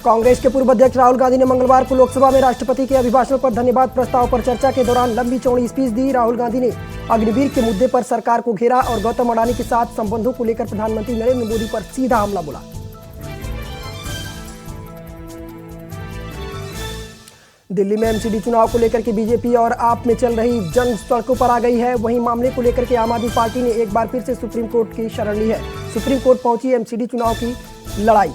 कांग्रेस के पूर्व अध्यक्ष राहुल गांधी ने मंगलवार को लोकसभा में राष्ट्रपति के अभिभाषण पर धन्यवाद प्रस्ताव पर चर्चा के दौरान लंबी चौड़ी स्पीच दी। राहुल गांधी ने अग्निवीर के मुद्दे पर सरकार को घेरा और गौतम अडानी के साथ संबंधों को लेकर प्रधानमंत्री नरेंद्र मोदी पर सीधा हमला बोला। दिल्ली में एमसीडी चुनाव को लेकर के बीजेपी और आप में चल रही जंग सड़कों पर आ गई है। वहीं मामले को लेकर के आम आदमी पार्टी ने एक बार फिर से सुप्रीम कोर्ट की शरण ली है। सुप्रीम कोर्ट पहुंची एमसीडी चुनाव की लड़ाई।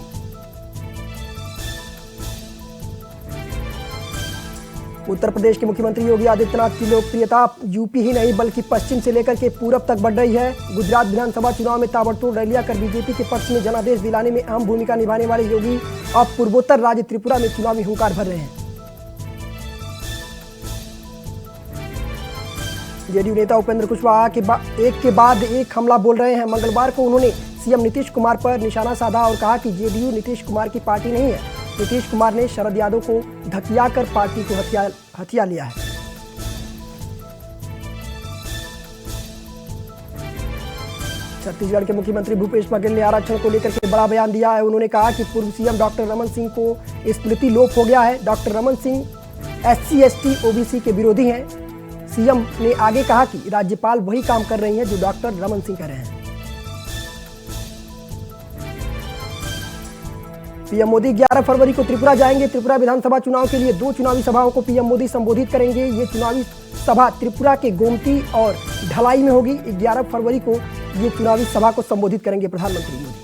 उत्तर प्रदेश के मुख्यमंत्री योगी आदित्यनाथ की लोकप्रियता यूपी ही नहीं बल्कि पश्चिम से लेकर के पूरब तक बढ़ रही है। गुजरात विधानसभा चुनाव में ताबड़तोड़ रैलियां कर बीजेपी के पक्ष में जनादेश दिलाने में अहम भूमिका निभाने वाले योगी अब पूर्वोत्तर राज्य त्रिपुरा में चुनावी हुंकार भर रहे हैं। जेडीयू नेता उपेंद्र कुशवाहा एक के बाद एक हमला बोल रहे हैं। मंगलवार को उन्होंने सीएम नीतीश कुमार पर निशाना साधा और कहा कि जेडीयू नीतीश कुमार की पार्टी नहीं है। नीतीश कुमार ने शरद यादव को धकियाकर पार्टी को हथिया लिया है। छत्तीसगढ़ के मुख्यमंत्री भूपेश बघेल ने आरक्षण को लेकर के बड़ा बयान दिया है। उन्होंने कहा कि पूर्व सीएम डॉक्टर रमन सिंह को स्मृति लोप हो गया है। Doctor Raman Singh SC ST OBC के विरोधी हैं। सीएम ने आगे कहा कि राज्यपाल वही काम कर रही हैं जो डॉक्टर रमन सिंह कर रहे हैं। पीएम मोदी 11 फरवरी को त्रिपुरा जाएंगे। त्रिपुरा विधानसभा चुनाव के लिए 2 चुनावी सभाओं को पीएम मोदी संबोधित करेंगे। ये चुनावी सभा त्रिपुरा के गोमती और ढलाई में होगी। 11 फरवरी को ये चुनावी सभा को संबोधित करेंगे प्रधानमंत्री मोदी।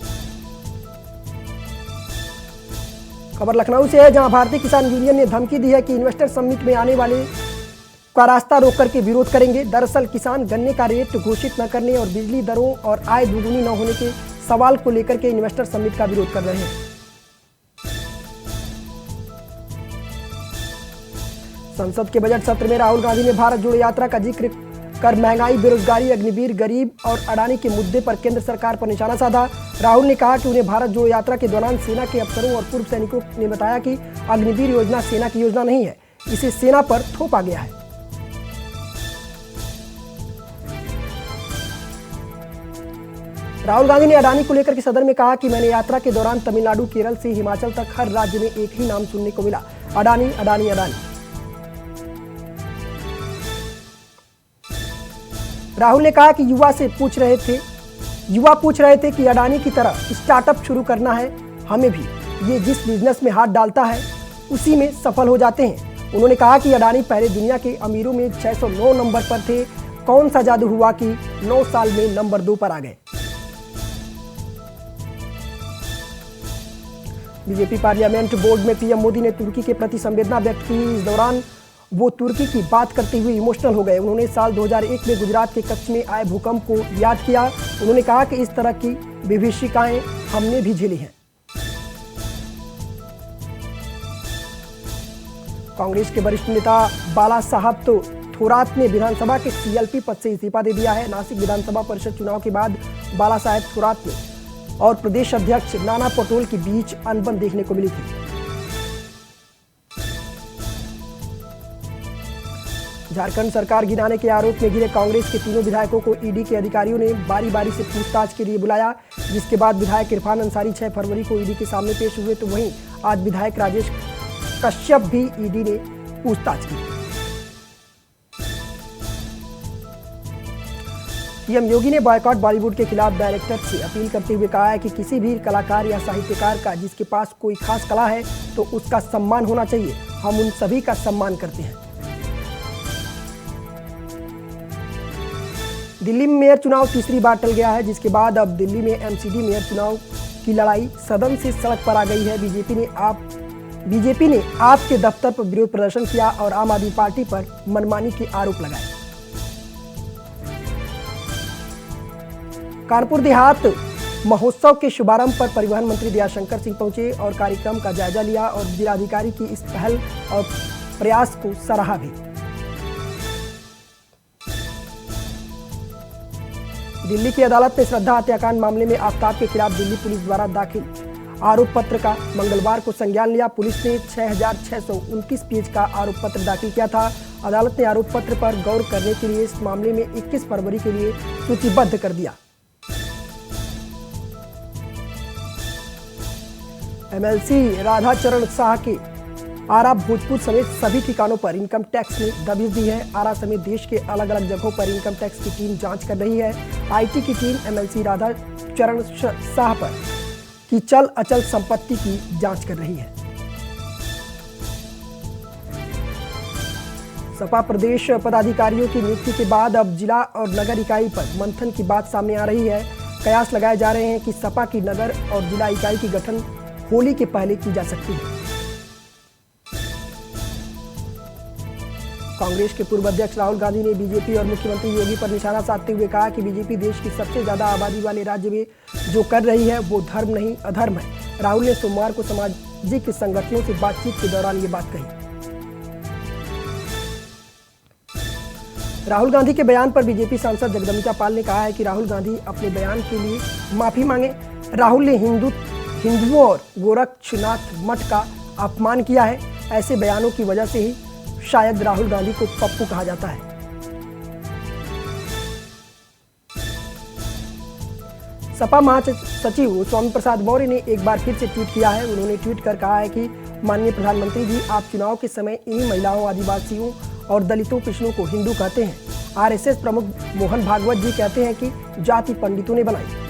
खबर लखनऊ से है, जहां भारतीय किसान यूनियन ने धमकी दी है कि इन्वेस्टर समिट में आने वाले का रास्ता रोक करके विरोध करेंगे। दरअसल किसान गन्ने का रेट घोषित न करने और बिजली दरों और आय दोगुनी न होने के सवाल को लेकर के इन्वेस्टर समिट का विरोध कर रहे हैं। संसद के बजट सत्र में राहुल गांधी ने भारत जोड़ो यात्रा का जिक्र कर महंगाई, बेरोजगारी, अग्निवीर, गरीब और अडानी के मुद्दे पर केंद्र सरकार पर निशाना साधा। राहुल ने कहा कि उन्हें भारत जोड़ो यात्रा के दौरान सेना के अफसरों और पूर्व सैनिकों ने बताया कि अग्निवीर योजना सेना की योजना नहीं है, इसे सेना पर थोपा गया है। राहुल गांधी ने अडानी को लेकर के सदन में कहा कि मैंने यात्रा के दौरान तमिलनाडु, केरल से हिमाचल तक हर राज्य में एक ही नाम सुनने को मिला, अडानी अडानी अडानी। राहुल ने कहा कि युवा पूछ रहे थे कि अडानी की तरह स्टार्टअप शुरू करना है हमें भी। ये जिस बिजनेस में हाथ डालता है उसी में सफल हो जाते हैं। उन्होंने कहा कि अडानी पहले दुनिया के अमीरों में 609 नंबर पर थे। कौन सा जादू हुआ कि 9 साल में नंबर 2 पर आ गए। बीजेपी पार्लियामेंट बोर्ड में पीएम मोदी ने तुर्की के प्रति संवेदना व्यक्त की। इस दौरान वो तुर्की की बात करते हुए इमोशनल हो गए। उन्होंने साल 2001 में गुजरात के कच्छ में आए भूकंप को याद किया। उन्होंने कहा कि इस तरह की विभीषिकाएं हमने भी झेली हैं। कांग्रेस के वरिष्ठ नेता बाला साहब थोरात ने विधानसभा के CLP पद से इस्तीफा दे दिया है। नासिक विधानसभा परिषद चुनाव के बाद बाला साहब थोरात ने और प्रदेश अध्यक्ष नाना पटोले के बीच अनबन देखने को मिली थी। झारखंड सरकार गिराने के आरोप में घिरे कांग्रेस के तीनों विधायकों को ईडी के अधिकारियों ने बारी बारी से पूछताछ के लिए बुलाया, जिसके बाद विधायक इरफान अंसारी 6 फरवरी को ईडी के सामने पेश हुए। तो वहीं आज विधायक राजेश कश्यप भी ईडी ने पूछताछ की। सीएम योगी ने बॉयकॉट बॉलीवुड के खिलाफ डायरेक्टर से अपील करते हुए कहा है कि किसी भी कलाकार या साहित्यकार का जिसके पास कोई खास कला है तो उसका सम्मान होना चाहिए। हम उन सभी का सम्मान करते हैं। दिल्ली में मेयर चुनाव तीसरी बार टल गया है, जिसके बाद अब दिल्ली में एमसीडी मेयर चुनाव की लड़ाई सदन से सड़क पर आ गई है। बीजेपी ने आप के दफ्तर पर विरोध प्रदर्शन किया और आम आदमी पार्टी पर मनमानी के आरोप लगाए। कानपुर देहात महोत्सव के शुभारंभ पर परिवहन मंत्री दयाशंकर सिंह पहुंचे और कार्यक्रम का जायजा लिया और जिलाधिकारी की इस पहल और प्रयास को सराहा भी। दिल्ली की अदालत ने श्रद्धा हत्याकांड मामले में आफताब के खिलाफ दिल्ली पुलिस द्वारा दाखिल आरोप पत्र का मंगलवार को संज्ञान लिया। पुलिस ने 6629 पेज का आरोप पत्र दाखिल किया था। अदालत ने आरोप पत्र पर गौर करने के लिए इस मामले में 21 फरवरी के लिए सूचीबद्ध कर दिया। एमएलसी राधाचरण शाह के आरा भोजपुर समेत सभी ठिकानों पर इनकम टैक्स ने दबिश दी है। आरा समेत देश के अलग अलग जगहों पर इनकम टैक्स की टीम जांच कर रही है। आईटी की टीम एमएलसी राधाचरण शाह पर की चल अचल संपत्ति की जांच कर रही है। सपा प्रदेश पदाधिकारियों की नियुक्ति के बाद अब जिला और नगर इकाई पर मंथन की बात सामने आ रही है। कयास लगाए जा रहे हैं कि सपा की नगर और जिला इकाई की गठन होली के पहले की जा सकती है। कांग्रेस के पूर्व अध्यक्ष राहुल गांधी ने बीजेपी और मुख्यमंत्री योगी पर निशाना साधते हुए कहा कि बीजेपी देश की सबसे ज्यादा आबादी वाले राज्य में जो कर रही है वो धर्म नहीं अधर्म है। राहुल ने सोमवार को सामाजिक संगठनों से बातचीत के दौरान ये बात कही। राहुल गांधी के बयान पर बीजेपी सांसद जगदम्बिका पाल ने कहा है कि राहुल गांधी अपने बयान के लिए माफी मांगे। राहुल ने हिंदुओं और गोरक्षनाथ मठ का अपमान किया है। ऐसे बयानों की वजह से ही शायद राहुल गांधी को पप्पू कहा जाता है। सपा महासचिव स्वामी प्रसाद मौर्य ने एक बार फिर से ट्वीट किया है। उन्होंने ट्वीट कर कहा है कि माननीय प्रधानमंत्री जी, आप चुनाव के समय इन्हीं महिलाओं, आदिवासियों और दलितों, पिछड़ों को हिंदू कहते हैं। आरएसएस प्रमुख मोहन भागवत जी कहते हैं कि जाति पंडितों ने बनाई।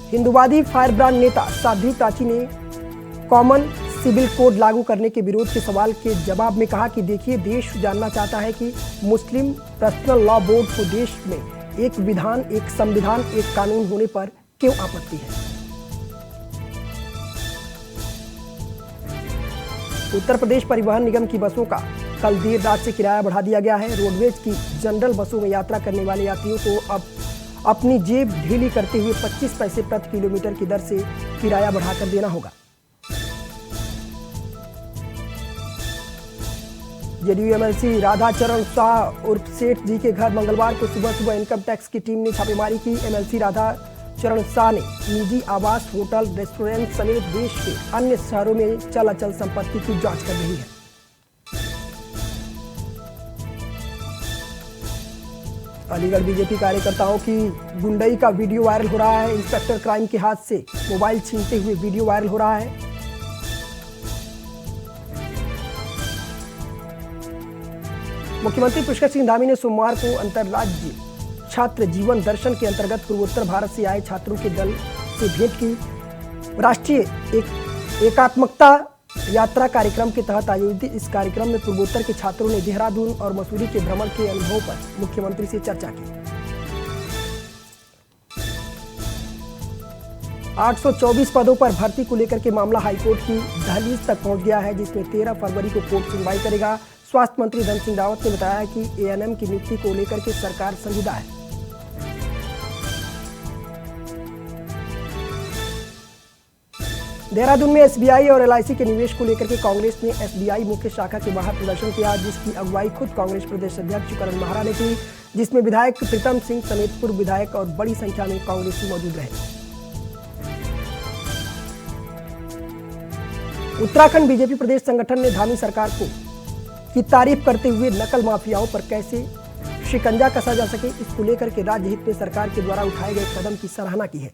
हिंदुवादी फायरब्रांड नेता साध्वी प्राची ने कॉमन सिविल कोड लागू करने के विरोध के सवाल के जवाब में कहा कि देखिए, देश जानना चाहता है कि मुस्लिम पर्सनल लॉ बोर्ड को देश में एक विधान, एक संविधान, एक कानून होने पर क्यों आपत्ति है। उत्तर प्रदेश परिवहन निगम की बसों का कल देर रात से किराया बढ़ा दिया गया है। रोडवेज की जनरल बसों में यात्रा करने वाले यात्रियों को अब अपनी जेब ढीली करते हुए 25 पैसे प्रति किलोमीटर की दर से किराया बढ़ाकर देना होगा। जेडीयू एमएलसी राधाचरण शाह उर्फ सेठ जी के घर मंगलवार को सुबह सुबह इनकम टैक्स की टीम ने छापेमारी की। एमएलसी राधाचरण शाह ने निजी आवास, होटल, रेस्टोरेंट समेत देश के अन्य शहरों में चल अचल संपत्ति की जांच कर रही है। अलीगढ़ बीजेपी कार्यकर्ताओं की गुंडई का वीडियो वायरल हो रहा है। इंस्पेक्टर क्राइम के हाथ से मोबाइल छीनते हुए वीडियो वायरल हो रहा है। मुख्यमंत्री पुष्कर सिंह धामी ने सोमवार को अंतर्राज्य छात्र जीवन दर्शन के अंतर्गत पूर्वोत्तर भारत से आए छात्रों के दल से भेंट की। राष्ट्रीय एकात्मकता यात्रा कार्यक्रम के तहत आयोजित इस कार्यक्रम में पूर्वोत्तर के छात्रों ने देहरादून और मसूरी के भ्रमण के अनुभव पर मुख्यमंत्री से चर्चा की। 824 पदों पर भर्ती को लेकर के मामला हाईकोर्ट की दहलीज तक पहुंच गया है, जिसमें 13 फरवरी को कोर्ट सुनवाई करेगा। स्वास्थ्य मंत्री धन सिंह रावत ने बताया कि एएनएम की नियुक्ति को लेकर के सरकार संजीदा है। देहरादून में एसबीआई और एलआईसी के निवेश को लेकर के कांग्रेस ने एसबीआई मुख्य शाखा के बाहर प्रदर्शन किया, जिसकी अगुवाई खुद कांग्रेस प्रदेश अध्यक्ष करण महारा ने की, जिसमें विधायक प्रीतम सिंह समेत पूर्व विधायक और बड़ी संख्या में कांग्रेसी मौजूद रहे। उत्तराखंड बीजेपी प्रदेश संगठन ने धामी सरकार की तारीफ करते हुए नकल माफियाओं पर कैसे शिकंजा कसा जा सके, इसको लेकर के राज्य हित में सरकार के द्वारा उठाए गए कदम की सराहना की है।